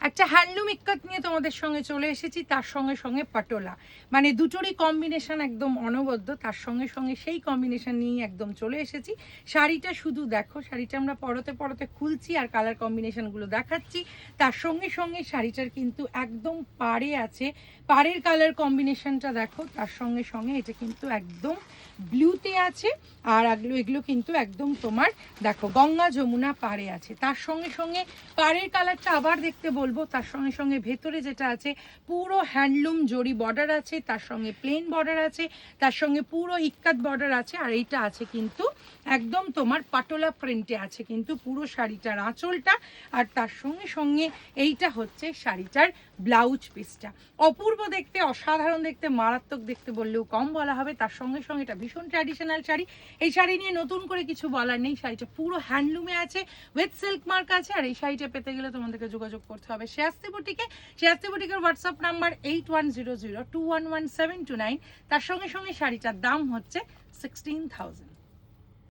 একটা হ্যান্ডলুম ইক্কাত নিয়ে তোমাদের সঙ্গে চলে এসেছি, তার সঙ্গে সঙ্গে পাটোলা, মানে দুটোরই কম্বিনেশন একদম অনবদ্য। তার সঙ্গে সঙ্গে সেই কম্বিনেশন নিয়েই একদম চলে এসেছি। শাড়িটা শুধু দেখো, শাড়িটা আমরা পরতে পরতে খুলছি আর কালার কম্বিনেশনগুলো দেখাচ্ছি। তার সঙ্গে সঙ্গে শাড়িটার কিন্তু একদম পাড়ে আছে, পাড়ের কালার কম্বিনেশনটা দেখো। তার সঙ্গে সঙ্গে এটা কিন্তু একদম ব্লুতে আছে, আর এগুলো কিন্তু একদম তোমার দেখো গঙ্গা যমুনা পাড়ে আছে। তার সঙ্গে সঙ্গে পাড়ের কালারটা আবার দেখতে বলবো। তার সঙ্গে সঙ্গে ভেতরে যেটা আছে পুরো হ্যান্ডলুম জরি বর্ডার আছে, তার সঙ্গে প্লেন বর্ডার আছে, তার সঙ্গে পুরো ইক্কাত বর্ডার আছে, আর এইটা আছে কিন্তু একদম তোমার পাটোলা প্রিন্টে আছে কিন্তু পুরো শাড়িটার আঁচলটা। আর তার সঙ্গে সঙ্গে এইটা হচ্ছে শাড়িটার ব্লাউজ পিসটা। অপূর্ব দেখতে, অসাধারণ দেখতে, মারাত্মক দেখতে বললেও কম বলা হবে। তার সঙ্গে সঙ্গে এটা ভীষণ ট্র্যাডিশনাল শাড়ি। এই শাড়ি নিয়ে নতুন করে কিছু বলার নেই, শাড়িটা পুরো হ্যান্ডলুমে আছে, উইথ সিল্ক মার্ক আছে। আর এই শাড়িটা পেতে গেলে তোমাদেরকে যোগাযোগ করতে হবে শ্রেয়াস্তি বুটিকে। শ্রেয়াস্তি বুটিকের হোয়াটসঅ্যাপ নাম্বার 8100211729। তার সঙ্গে সঙ্গে শাড়িটার দাম হচ্ছে 16,000।